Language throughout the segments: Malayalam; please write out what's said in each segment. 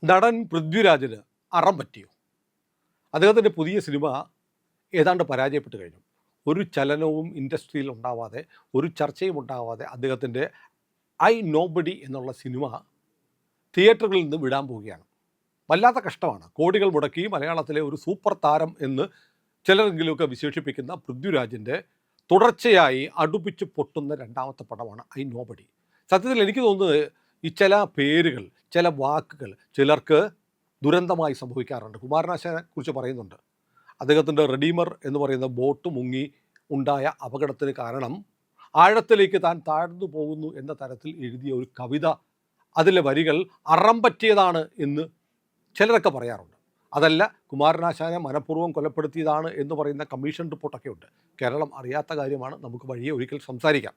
നടൻ പൃഥ്വിരാജിന് അറം പറ്റിയോ? അദ്ദേഹത്തിൻ്റെ പുതിയ സിനിമ ഏതാണ്ട് പരാജയപ്പെട്ട് കഴിഞ്ഞു. ഒരു ചലനവും ഇൻഡസ്ട്രിയിൽ ഉണ്ടാവാതെ, ഒരു ചർച്ചയും ഉണ്ടാവാതെ അദ്ദേഹത്തിൻ്റെ ഐ നോബഡി എന്നുള്ള സിനിമ തിയേറ്ററുകളിൽ നിന്ന് വിടാൻ പോവുകയാണ്. വല്ലാത്ത കഷ്ടമാണ്. കോടികൾ മുടക്കി മലയാളത്തിലെ ഒരു സൂപ്പർ താരം എന്ന് ചിലരെങ്കിലുമൊക്കെ വിശേഷിപ്പിക്കുന്ന പൃഥ്വിരാജിൻ്റെ തുടർച്ചയായി അടുപ്പിച്ച് പൊട്ടുന്ന രണ്ടാമത്തെ പടമാണ് ഐ നോബഡി. സത്യത്തിൽ എനിക്ക് തോന്നുന്നത് ഈ ചില പേരുകൾ, ചില വാക്കുകൾ ചിലർക്ക് ദുരന്തമായി സംഭവിക്കാറുണ്ട്. കുമാരനാശാനെ കുറിച്ച് പറയുന്നുണ്ട്. അദ്ദേഹത്തിൻ്റെ റെഡീമർ എന്ന് പറയുന്ന ബോട്ട് മുങ്ങി ഉണ്ടായ അപകടത്തിന് കാരണം ആഴത്തിലേക്ക് താൻ താഴ്ന്നു പോകുന്നു എന്ന തരത്തിൽ എഴുതിയ ഒരു കവിത, അതിലെ വരികൾ അറം പറ്റിയതാണ് എന്ന് ചിലരൊക്കെ പറയാറുണ്ട്. അതല്ല, കുമാരനാശാനെ മനഃപൂർവ്വം കൊലപ്പെടുത്തിയതാണ് എന്ന് പറയുന്ന കമ്മീഷൻ റിപ്പോർട്ടൊക്കെ ഉണ്ട്. കേരളം അറിയാത്ത കാര്യമാണ്, നമുക്ക് വഴിയെ ഒരിക്കൽ സംസാരിക്കാം.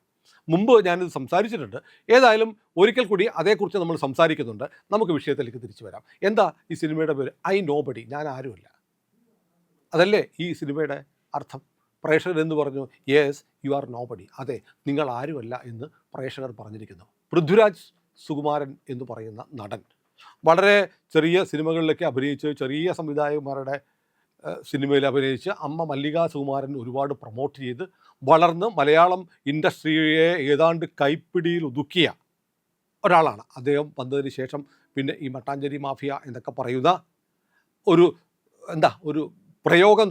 മുമ്പ് ഞാനിത് സംസാരിച്ചിട്ടുണ്ട്. ഏതായാലും ഒരിക്കൽ കൂടി അതേക്കുറിച്ച് നമ്മൾ സംസാരിക്കുന്നുണ്ട്. നമുക്ക് വിഷയത്തിലേക്ക് തിരിച്ചു വരാം. എന്താ ഈ സിനിമയുടെ പേര്? ഐ നോബഡി, ഞാൻ ആരുമല്ല. അതല്ലേ ഈ സിനിമയുടെ അർത്ഥം? പ്രേക്ഷകർ എന്ന് പറഞ്ഞു, യെസ് യു ആർ നോബഡി, അതെ നിങ്ങൾ ആരുമല്ല എന്ന് പ്രേക്ഷകർ പറഞ്ഞിരിക്കുന്നു. പൃഥ്വിരാജ് സുകുമാരൻ എന്ന് പറയുന്ന നടൻ വളരെ ചെറിയ സിനിമകളിലൊക്കെ അഭിനയിച്ച്, ചെറിയ സംവിധായകന്മാരുടെ സിനിമയിൽ അഭിനയിച്ച് അമ്മ മല്ലിക സുകുമാരൻ ഒരുപാട് പ്രൊമോട്ട് ചെയ്ത് വളർന്ന് മലയാളം ഇൻഡസ്ട്രിയെ ഏതാണ്ട് കൈപ്പിടിയിൽ ഒതുക്കിയ ഒരാളാണ്. അദ്ദേഹം വന്നതിന് ശേഷം പിന്നെ ഈ മട്ടാഞ്ചേരി മാഫിയ എന്നൊക്കെ പറയുന്ന ഒരു പ്രയോഗം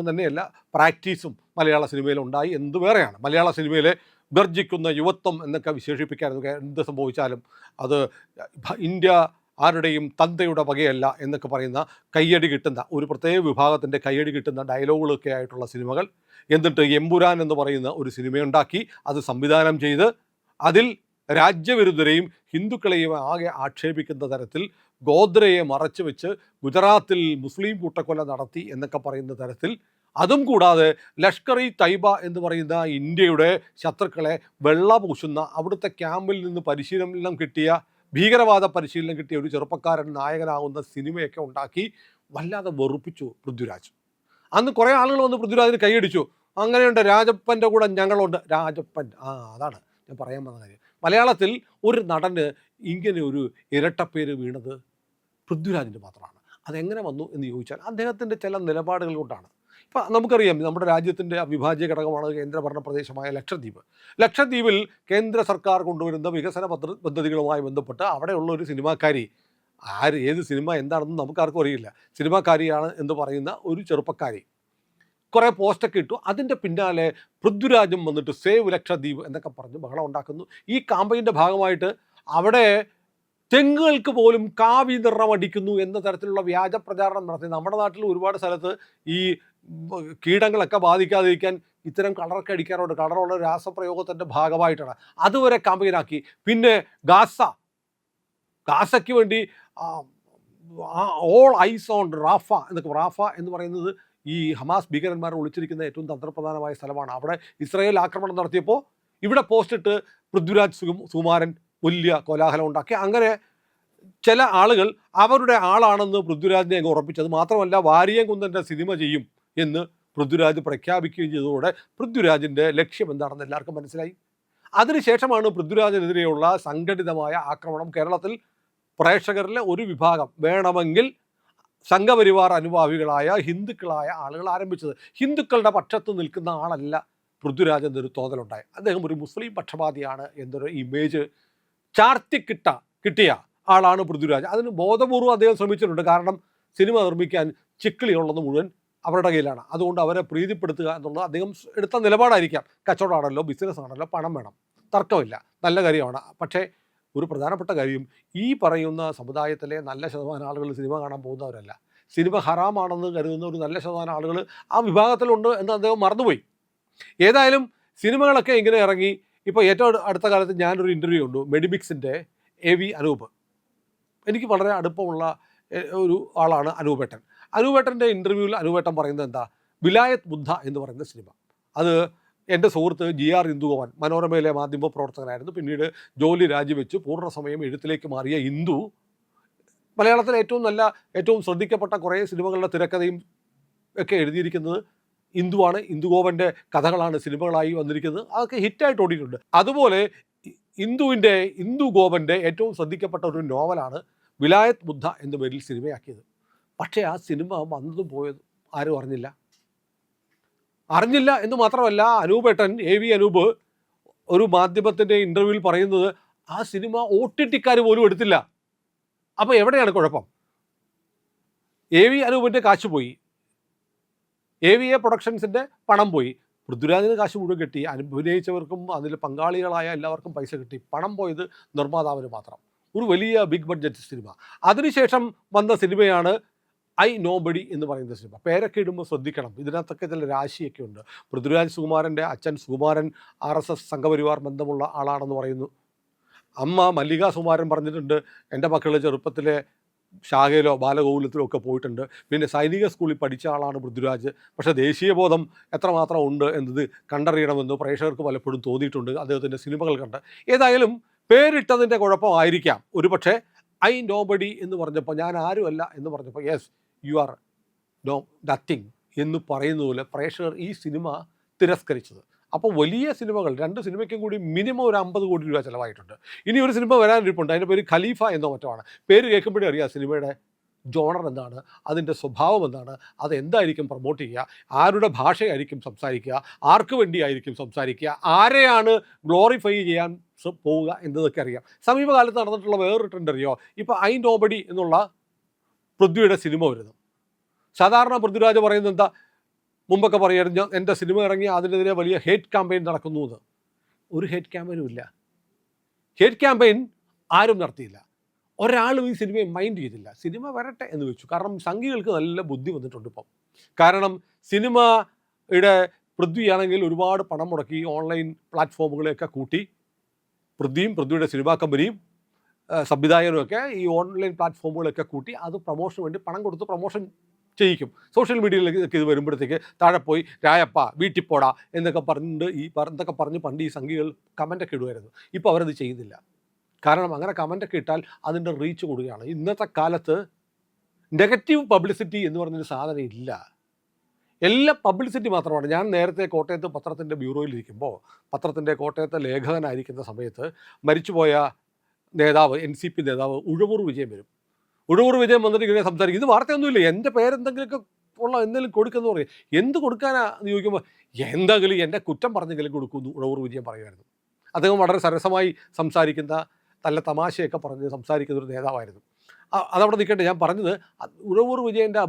തന്നെയല്ല, പ്രാക്ടീസും മലയാള സിനിമയിൽ ഉണ്ടായി. എന്ത് വേറെയാണ് മലയാള സിനിമയിലെ ഗർജിക്കുന്ന യുവത്വം എന്നൊക്കെ വിശേഷിപ്പിക്കാൻ. എന്ത് സംഭവിച്ചാലും അത് ഇന്ത്യ ആരുടെയും തന്തയുടെ വകയല്ല എന്നൊക്കെ പറയുന്ന കയ്യടി കിട്ടുന്ന ഒരു പ്രത്യേക വിഭാഗത്തിൻ്റെ കയ്യടി കിട്ടുന്ന ഡയലോഗുകളൊക്കെ ആയിട്ടുള്ള സിനിമകൾ. എന്നിട്ട് എമ്പുരാൻ എന്ന് പറയുന്ന ഒരു സിനിമയുണ്ടാക്കി അത് സംവിധാനം ചെയ്ത് അതിൽ രാജ്യവിരുദ്ധരെയും ഹിന്ദുക്കളെയും ആകെ ആക്ഷേപിക്കുന്ന തരത്തിൽ ഗോദ്രയെ മറച്ചു വെച്ച് ഗുജറാത്തിൽ മുസ്ലിം കൂട്ടക്കൊല നടത്തി എന്നൊക്കെ പറയുന്ന തരത്തിൽ, അതും കൂടാതെ ലഷ്കർ ഇ തൈബ എന്ന് പറയുന്ന ഇന്ത്യയുടെ ശത്രുക്കളെ വെള്ള പൂശുന്ന, അവിടുത്തെ ക്യാമ്പിൽ നിന്ന് പരിശീലനം കിട്ടിയ, ഭീകരവാദ പരിശീലനം കിട്ടിയ ഒരു ചെറുപ്പക്കാരൻ നായകനാകുന്ന സിനിമയൊക്കെ ഉണ്ടാക്കി വല്ലാതെ വെറുപ്പിച്ചു പൃഥ്വിരാജ്. അന്ന് കുറേ ആളുകൾ വന്ന് പൃഥ്വിരാജിന് കൈയടിച്ചു. അങ്ങനെയുണ്ട്, രാജപ്പൻ്റെ കൂടെ ഞങ്ങളുണ്ട്. രാജപ്പൻ, അതാണ് ഞാൻ പറയാൻ വന്ന കാര്യം. മലയാളത്തിൽ ഒരു നടന് ഇങ്ങനെ ഒരു ഇരട്ടപ്പേര് വീണത് പൃഥ്വിരാജിൻ്റെ മാത്രമാണ്. അതെങ്ങനെ വന്നു എന്ന് ചോദിച്ചാൽ അദ്ദേഹത്തിൻ്റെ ചില നിലപാടുകൾ കൊണ്ടാണ്. ഇപ്പം നമുക്കറിയാം, നമ്മുടെ രാജ്യത്തിൻ്റെ അവിഭാജ്യ ഘടകമാണ് കേന്ദ്രഭരണ പ്രദേശമായ ലക്ഷദ്വീപ്. ലക്ഷദ്വീപിൽ കേന്ദ്ര സർക്കാർ കൊണ്ടുവരുന്ന വികസന പദ്ധതികളുമായി ബന്ധപ്പെട്ട് അവിടെയുള്ള ഒരു സിനിമാക്കാരി, ഏത് സിനിമ എന്താണെന്ന് നമുക്കാർക്കും അറിയില്ല, സിനിമാക്കാരിയാണ് എന്ന് പറയുന്ന ഒരു ചെറുപ്പക്കാരി കുറേ പോസ്റ്റൊക്കെ ഇട്ടു. അതിൻ്റെ പിന്നാലെ പൃഥ്വിരാജും വന്നിട്ട് സേവ് ലക്ഷദ്വീപ് എന്നൊക്കെ പറഞ്ഞ് ബഹളം ഉണ്ടാക്കുന്നു. ഈ കാമ്പയിൻ്റെ ഭാഗമായിട്ട് അവിടെ തെങ്ങുകൾക്ക് പോലും കാവി നിറമടിക്കുന്നു എന്ന തരത്തിലുള്ള വ്യാജ പ്രചാരണം നടത്തി. നമ്മുടെ നാട്ടിൽ ഒരുപാട് സ്ഥലത്ത് ഈ കീടങ്ങളൊക്കെ ബാധിക്കാതിരിക്കാൻ ഇത്തരം കളറൊക്കെ അടിക്കാറുണ്ട്. കളറുള്ള രാസപ്രയോഗത്തിൻ്റെ ഭാഗമായിട്ടാണ്. അതുവരെ കാമ്പയിനാക്കി. പിന്നെ ഗാസയ്ക്ക് വേണ്ടി ഓൾ ഐസ് ഓൺ റാഫ എന്ന് പറയുന്നത് ഈ ഹമാസ് ഭീകരന്മാരെ ഒളിച്ചിരിക്കുന്ന ഏറ്റവും തന്ത്രപ്രധാനമായ സ്ഥലമാണ്. അവിടെ ഇസ്രായേൽ ആക്രമണം നടത്തിയപ്പോൾ ഇവിടെ പോസ്റ്റിട്ട് പൃഥ്വിരാജ് സുകുമാരൻ വലിയ കോലാഹലം ഉണ്ടാക്കി. അങ്ങനെ ചില ആളുകൾ അവരുടെ ആളാണെന്ന് പൃഥ്വിരാജിനെ അങ്ങ് ഉറപ്പിച്ചത് മാത്രമല്ല, വാരിയംകുന്നൻ്റെ സിനിമ ചെയ്യും എന്ന് പൃഥ്വിരാജ് പ്രഖ്യാപിക്കുകയും ചെയ്തതോടെ പൃഥ്വിരാജിൻ്റെ ലക്ഷ്യം എന്താണെന്ന് എല്ലാവർക്കും മനസ്സിലായി. അതിനുശേഷമാണ് പൃഥ്വിരാജിനെതിരെയുള്ള സംഘടിതമായ ആക്രമണം. കേരളത്തിൽ പ്രേക്ഷകരിലെ ഒരു വിഭാഗം, വേണമെങ്കിൽ സംഘപരിവാർ അനുഭാവികളായ ഹിന്ദുക്കളായ ആളുകൾ ആരംഭിച്ചത്. ഹിന്ദുക്കളുടെ പക്ഷത്ത് നിൽക്കുന്ന ആളല്ല പൃഥ്വിരാജ് എന്നൊരു തോന്നലുണ്ടായി. അദ്ദേഹം ഒരു മുസ്ലിം പക്ഷപാതിയാണ് എന്നൊരു ഇമേജ് കിട്ടിയ ആളാണ് പൃഥ്വിരാജ്. അതിന് ബോധപൂർവ്വം അദ്ദേഹം ശ്രമിച്ചിട്ടുണ്ട്. കാരണം സിനിമ നിർമ്മിക്കാൻ ചിക്കിളിയുള്ളത് മുഴുവൻ അവരുടെ കയ്യിലാണ്. അതുകൊണ്ട് അവരെ പ്രീതിപ്പെടുത്തുക എന്നുള്ളത് അദ്ദേഹം എടുത്ത നിലപാടായിരിക്കാം. കച്ചവടമാണല്ലോ, ബിസിനസ് ആണല്ലോ, പണം വേണം, തർക്കമില്ല, നല്ല കാര്യമാണ്. പക്ഷേ ഒരു പ്രധാനപ്പെട്ട കാര്യം, ഈ പറയുന്ന സമുദായത്തിലെ നല്ല ശതമാനം ആളുകൾ സിനിമ കാണാൻ പോകുന്നവരല്ല. സിനിമ ഹറാമാണെന്ന് കരുതുന്ന ഒരു നല്ല ശതമാനം ആളുകൾ ആ വിഭാഗത്തിലുണ്ട് എന്ന് അദ്ദേഹം മറന്നുപോയി. ഏതായാലും സിനിമകളൊക്കെ ഇങ്ങനെ ഇറങ്ങി. ഇപ്പോൾ ഏറ്റവും അടുത്ത കാലത്ത് ഞാനൊരു ഇൻ്റർവ്യൂ കണ്ടു, മെഡിമിക്സിൻ്റെ AV അനൂപ്. എനിക്ക് വളരെ അടുപ്പമുള്ള ഒരു ആളാണ് അനൂപേട്ടൻ്റെ ഇൻ്റർവ്യൂവിൽ അനൂപേട്ടൻ പറയുന്നത് എന്താ, വിലായത് ബുദ്ധ എന്ന് പറയുന്ന സിനിമ, അത് എൻ്റെ സുഹൃത്ത് GR ഇന്ദുഗോപൻ, മനോരമയിലെ മാധ്യമ പ്രവർത്തകനായിരുന്നു, പിന്നീട് ജോലി രാജിവെച്ച് പൂർണ്ണസമയം എഴുത്തിലേക്ക് മാറിയ ഇന്ദു, മലയാളത്തിലെ ഏറ്റവും ശ്രദ്ധിക്കപ്പെട്ട കുറേ സിനിമകളുടെ തിരക്കഥയും ഒക്കെ എഴുതിയിരിക്കുന്നത് ഇന്ദുവാണ്. ഇന്ദുഗോപൻ്റെ കഥകളാണ് സിനിമകളായി വന്നിരിക്കുന്നത്. അതൊക്കെ ഹിറ്റായിട്ട് ഓടിയിട്ടുണ്ട്. അതുപോലെ ഇന്ദുഗോപൻ്റെ ഏറ്റവും ശ്രദ്ധിക്കപ്പെട്ട ഒരു നോവലാണ് വിലായത്ത് ബുദ്ധ എന്ന പേരിൽ സിനിമയാക്കിയത്. പക്ഷേ ആ സിനിമ വന്നതും പോയതും ആരും അറിഞ്ഞില്ല എന്ന് മാത്രമല്ല, അനൂപേട്ടൻ AV അനൂപ് ഒരു മാധ്യമത്തിൻ്റെ ഇൻ്റർവ്യൂവിൽ പറയുന്നത് ആ സിനിമ OTTക്കാർ പോലും എടുത്തില്ല. അപ്പോൾ എവിടെയാണ് കുഴപ്പം? AV അനൂപിൻ്റെ കാശ് പോയി, AVA പ്രൊഡക്ഷൻസിൻ്റെ പണം പോയി, പൃഥ്വിരാജിന് കാശ് മുഴുവൻ കിട്ടി, അഭിനയിച്ചവർക്കും അതിൽ പങ്കാളികളായ എല്ലാവർക്കും പൈസ കിട്ടി. പണം പോയത് നിർമ്മാതാവിന് മാത്രം. ഒരു വലിയ ബിഗ് ബഡ്ജറ്റ് സിനിമ. അതിനുശേഷം വന്ന സിനിമയാണ് ഐ നോബഡി എന്ന് പറയുന്ന സിനിമ. പേരൊക്കെ ഇടുമ്പോൾ ശ്രദ്ധിക്കണം, ഇതിനകത്തൊക്കെ ചില രാശിയൊക്കെ ഉണ്ട്. പൃഥ്വിരാജ് സുകുമാരൻ്റെ അച്ഛൻ സുകുമാരൻ RSS സംഘപരിവാർ ബന്ധമുള്ള ആളാണെന്ന് പറയുന്നു. അമ്മ മല്ലിക സുകുമാരൻ പറഞ്ഞിട്ടുണ്ട്, എൻ്റെ മക്കൾ ചെറുപ്പത്തിലെ ശാഖയിലോ ബാലഗോകുലത്തിലോ ഒക്കെ പോയിട്ടുണ്ട്. പിന്നെ സൈനിക സ്കൂളിൽ പഠിച്ച ആളാണ് പൃഥ്വിരാജ്. പക്ഷേ ദേശീയബോധം എത്രമാത്രം ഉണ്ട് എന്നത് കണ്ടറിയണമെന്ന് പ്രേക്ഷകർക്ക് പലപ്പോഴും തോന്നിയിട്ടുണ്ട് അദ്ദേഹത്തിൻ്റെ സിനിമകൾ കണ്ട്. ഏതായാലും പേരിട്ടതിൻ്റെ കുഴപ്പമായിരിക്കാം ഒരുപക്ഷെ. ഐ നോബഡി എന്ന് പറഞ്ഞപ്പോൾ, ഞാൻ ആരുമല്ല എന്ന് പറഞ്ഞപ്പോൾ, യെസ് യു ആർ നത്തിങ് എന്ന് പറയുന്നതുപോലെ പ്രേക്ഷകർ ഈ സിനിമ തിരസ്കരിച്ചത്. അപ്പോൾ വലിയ സിനിമകൾ, 2 സിനിമയ്ക്കും കൂടി മിനിമം ഒരു 50 കോടി രൂപ ചിലവായിട്ടുണ്ട്. ഇനി ഒരു സിനിമ വരാനിരിപ്പുണ്ട്, അതിൻ്റെ പേര് ഖലീഫ എന്നോ മറ്റോ ആണ്. പേര് കേൾക്കുമ്പോഴേ അറിയാം സിനിമയുടെ ജോണർ എന്താണ്, അതിൻ്റെ സ്വഭാവം എന്താണ്, അതെന്തായിരിക്കും പ്രൊമോട്ട് ചെയ്യുക, ആരുടെ ഭാഷയായിരിക്കും സംസാരിക്കുക, ആർക്ക് വേണ്ടിയായിരിക്കും സംസാരിക്കുക, ആരെയാണ് ഗ്ലോറിഫൈ ചെയ്യാൻ പോവുക എന്നതൊക്കെ അറിയാം. സമീപകാലത്ത് നടന്നിട്ടുള്ള വേറൊരു ട്രെൻഡ് അറിയോ? ഇപ്പോൾ ഐ നോബഡി എന്നുള്ള പൃഥ്വിയുടെ സിനിമ വരുന്നു. സാധാരണ പൃഥ്വിരാജ് പറയുന്നത് എന്താ? മുമ്പൊക്കെ പറയായിരുന്നു, എൻ്റെ സിനിമ ഇറങ്ങി അതിനെതിരെ വലിയ ഹേറ്റ് ക്യാമ്പയിൻ നടക്കുന്നു എന്ന്. ഒരു ഹേറ്റ് ക്യാമ്പയിനും ഇല്ല. ഹേറ്റ് ക്യാമ്പയിൻ ആരും നടത്തിയില്ല. ഒരാളും ഈ സിനിമയെ മൈൻഡ് ചെയ്തില്ല. സിനിമ വരട്ടെ എന്ന് വെച്ചു. കാരണം സംഘികൾക്ക് നല്ല ബുദ്ധി വന്നിട്ടുണ്ട് ഇപ്പം. കാരണം സിനിമയുടെ പൃഥ്വിയാണെങ്കിൽ ഒരുപാട് പണം മുടക്കി ഓൺലൈൻ പ്ലാറ്റ്ഫോമുകളെയൊക്കെ കൂട്ടി, പൃഥ്വിയുടെ സിനിമാ കമ്പനിയും സംവിധായകനുമൊക്കെ ഈ ഓൺലൈൻ പ്ലാറ്റ്ഫോമുകളൊക്കെ കൂട്ടി അത് പ്രൊമോഷന് വേണ്ടി പണം കൊടുത്ത് പ്രൊമോഷൻ ചെയ്യിക്കും. സോഷ്യൽ മീഡിയയിലേക്ക് ഇത് വരുമ്പോഴത്തേക്ക് താഴെ പോയി രായപ്പ വീട്ടിൽ പോടാ എന്നൊക്കെ പറഞ്ഞ് പണ്ട് ഈ സംഘികൾ കമൻ്റൊക്കെ ഇടുമായിരുന്നു. ഇപ്പോൾ അവരത് ചെയ്യുന്നില്ല. കാരണം അങ്ങനെ കമൻ്റൊക്കെ ഇട്ടാൽ അതിൻ്റെ റീച്ച് കൂടുകയാണ്. ഇന്നത്തെ കാലത്ത് നെഗറ്റീവ് പബ്ലിസിറ്റി എന്ന് പറഞ്ഞൊരു സാധനം ഇല്ല. എല്ലാം പബ്ലിസിറ്റി മാത്രമാണ്. ഞാൻ നേരത്തെ കോട്ടയത്ത് പത്രത്തിൻ്റെ ബ്യൂറോയിലിരിക്കുമ്പോൾ, പത്രത്തിൻ്റെ കോട്ടയത്തെ ലേഖകനായിരിക്കുന്ന സമയത്ത് മരിച്ചുപോയ നേതാവ്, NCP നേതാവ് ഉഴവൂർ വിജയൻ വരും. ഉഴവൂർ വിജയൻ വന്നിട്ട് ഇങ്ങനെ സംസാരിക്കും. ഇത് വാർത്തയൊന്നുമില്ല, എൻ്റെ പേരെന്തെങ്കിലുമൊക്കെ ഉള്ള എന്തെങ്കിലും കൊടുക്കുമെന്ന് പറയും. എന്ത് കൊടുക്കാനാന്ന് ചോദിക്കുമ്പോൾ, എന്തെങ്കിലും എൻ്റെ കുറ്റം പറഞ്ഞെങ്കിലും കൊടുക്കുമെന്ന് ഉഴവൂർ വിജയൻ പറയുമായിരുന്നു. അദ്ദേഹം വളരെ സരസമായി സംസാരിക്കുന്ന, നല്ല തമാശയൊക്കെ പറഞ്ഞ് സംസാരിക്കുന്ന ഒരു നേതാവായിരുന്നു. അതവിടെ നിൽക്കട്ടെ. ഞാൻ പറഞ്ഞത് ഉഴവൂർ വിജയൻ്റെ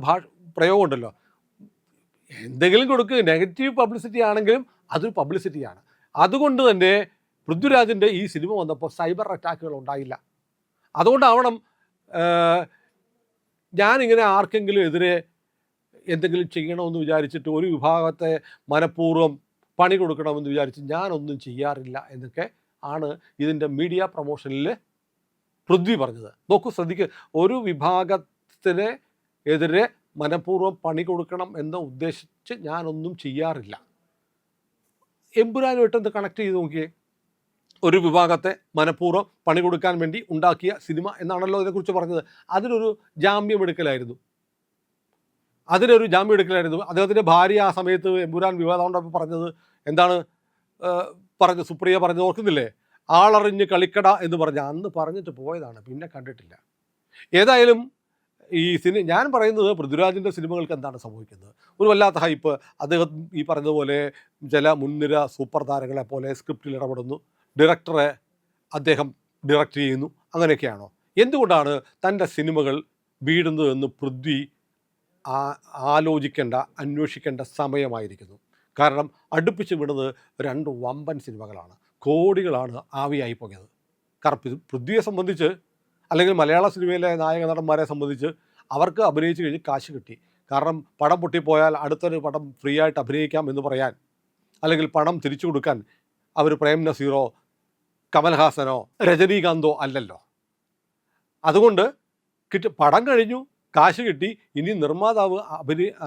പ്രയോഗം ഉണ്ടല്ലോ, എന്തെങ്കിലും കൊടുക്കുക. നെഗറ്റീവ് പബ്ലിസിറ്റി ആണെങ്കിലും അതൊരു പബ്ലിസിറ്റിയാണ്. അതുകൊണ്ട് തന്നെ പൃഥ്വിരാജിൻ്റെ ഈ സിനിമ വന്നപ്പോൾ സൈബർ അറ്റാക്കുകൾ ഉണ്ടായില്ല. അതുകൊണ്ടാവണം ഞാനിങ്ങനെ ആർക്കെങ്കിലും എതിരെ എന്തെങ്കിലും ചെയ്യണമെന്ന് വിചാരിച്ചിട്ട്, ഒരു വിഭാഗത്തെ മനഃപൂർവ്വം പണി കൊടുക്കണമെന്ന് വിചാരിച്ച് ഞാനൊന്നും ചെയ്യാറില്ല എന്നൊക്കെ ആണ് ഇതിൻ്റെ മീഡിയ പ്രൊമോഷനിൽ പൃഥ്വി പറഞ്ഞത്. നോക്കൂ, ശ്രദ്ധിക്കുക. ഒരു വിഭാഗത്തിന് എതിരെ മനഃപൂർവ്വം പണി കൊടുക്കണം എന്ന് ഉദ്ദേശിച്ച് ഞാനൊന്നും ചെയ്യാറില്ല. എമ്പുരാനുമായിട്ട് എന്ത് കണക്ട് ചെയ്ത് നോക്കിയേ? ഒരു വിഭാഗത്തെ മനഃപൂർവ്വം പണി കൊടുക്കാൻ വേണ്ടി ഉണ്ടാക്കിയ സിനിമ എന്നാണല്ലോ ഇതിനെക്കുറിച്ച് പറഞ്ഞത്. അതിനൊരു ജാമ്യമെടുക്കലായിരുന്നു. അദ്ദേഹത്തിൻ്റെ ഭാര്യ ആ സമയത്ത് എമ്പുരാൻ വിവാദം കൊണ്ടപ്പോൾ പറഞ്ഞത് എന്താണ് പറഞ്ഞത്? സുപ്രിയ പറഞ്ഞത് ഓർക്കുന്നില്ലേ? ആളറിഞ്ഞ് കളിക്കട എന്ന് പറഞ്ഞ് അന്ന് പറഞ്ഞിട്ട് പോയതാണ്, പിന്നെ കണ്ടിട്ടില്ല. ഏതായാലും ഞാൻ പറയുന്നത് പൃഥ്വിരാജിൻ്റെ സിനിമകൾക്ക് എന്താണ് സംഭവിക്കുന്നത്? ഒരു വല്ലാത്ത ഹൈപ്പ്. അദ്ദേഹം ഈ പറഞ്ഞതുപോലെ ചില മുൻനിര സൂപ്പർ താരങ്ങളെ പോലെ സ്ക്രിപ്റ്റിൽ ഇടപെടുന്നു, ഡയറക്ടറെ അദ്ദേഹം ഡയറക്റ്റ് ചെയ്യുന്നു. അങ്ങനെയൊക്കെയാണോ? എന്തുകൊണ്ടാണ് തൻ്റെ സിനിമകൾ വീഴുന്നതെന്ന് പൃഥ്വി ആലോചിക്കേണ്ട, അന്വേഷിക്കേണ്ട സമയമായിരിക്കുന്നു. കാരണം അടുപ്പിച്ച് വീണത് 2 വമ്പൻ സിനിമകളാണ്. കോടികളാണ് ആവിയായി പോയത്. കാരണം പൃഥ്വിയെ സംബന്ധിച്ച്, അല്ലെങ്കിൽ മലയാള സിനിമയിലെ നായക നടന്മാരെ സംബന്ധിച്ച്, അവർക്ക് അഭിനയിച്ച് കഴിഞ്ഞ് കാശ് കിട്ടി. കാരണം പടം പൊട്ടിപ്പോയാൽ അടുത്തൊരു പടം ഫ്രീ ആയിട്ട് അഭിനയിക്കാം എന്ന് പറയാൻ, അല്ലെങ്കിൽ പണം തിരിച്ചു കൊടുക്കാൻ അവർ പ്രേം നസീറോ കമൽഹാസനോ രജനീകാന്തോ അല്ലല്ലോ. അതുകൊണ്ട് പടം കഴിഞ്ഞു, കാശ് കിട്ടി, ഇനി നിർമ്മാതാവ്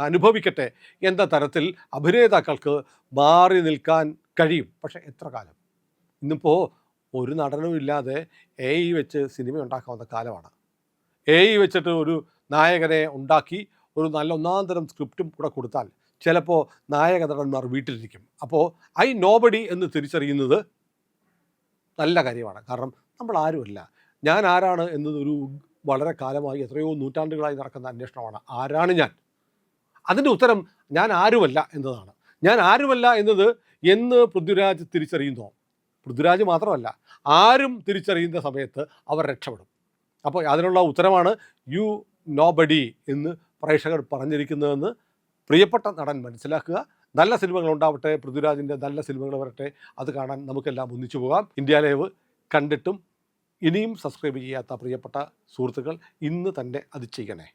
അനുഭവിക്കട്ടെ എന്ന തരത്തിൽ അഭിനേതാക്കൾക്ക് മാറി നിൽക്കാൻ കഴിയും. പക്ഷേ എത്ര കാലം? ഇന്നിപ്പോൾ ഒരു നടനും ഇല്ലാതെ AI വെച്ച് സിനിമ ഉണ്ടാക്കാവുന്ന കാലമാണ്. AI വെച്ചിട്ട് ഒരു നായകനെ ഉണ്ടാക്കി ഒരു നല്ല ഒന്നാം തരം സ്ക്രിപ്റ്റും കൂടെ കൊടുത്താൽ ചിലപ്പോൾ നായക നടന്മാർ വീട്ടിലിരിക്കും. അപ്പോൾ ഐ നോബഡി എന്ന് തിരിച്ചറിയുന്നത് നല്ല കാര്യമാണ്. കാരണം നമ്മൾ ആരുമല്ല, ഞാൻ ആരാണ് എന്നതൊരു വളരെ കാലമായി എത്രയോ നൂറ്റാണ്ടുകളായി നടക്കുന്ന അന്വേഷണമാണ്. ആരാണ് ഞാൻ? അതിൻ്റെ ഉത്തരം ഞാൻ ആരുമല്ല എന്നതാണ്. ഞാൻ ആരുമല്ല എന്നത് എന്ന് പൃഥ്വിരാജ് തിരിച്ചറിയുന്നോ, പൃഥ്വിരാജ് മാത്രമല്ല ആരും തിരിച്ചറിയുന്ന സമയത്ത് അവർ രക്ഷപ്പെടും. അപ്പോൾ അതിനുള്ള ഉത്തരമാണ് യു നോബഡി എന്ന് പ്രേക്ഷകർ പറഞ്ഞിരിക്കുന്നതെന്ന് പ്രിയപ്പെട്ട നടൻ മനസ്സിലാക്കുക. നല്ല സിനിമകൾ ഉണ്ടാവട്ടെ, പൃഥ്വിരാജിൻ്റെ നല്ല സിനിമകൾ വരട്ടെ, അത് കാണാൻ നമുക്കെല്ലാം ഒന്നിച്ചു പോകാം. ഇന്ത്യ ലൈവ് കണ്ടിട്ടും ഇനിയും സബ്സ്ക്രൈബ് ചെയ്യാത്ത പ്രിയപ്പെട്ട സുഹൃത്തുക്കൾ ഇന്ന് തന്നെ അത് ചെയ്യണേ.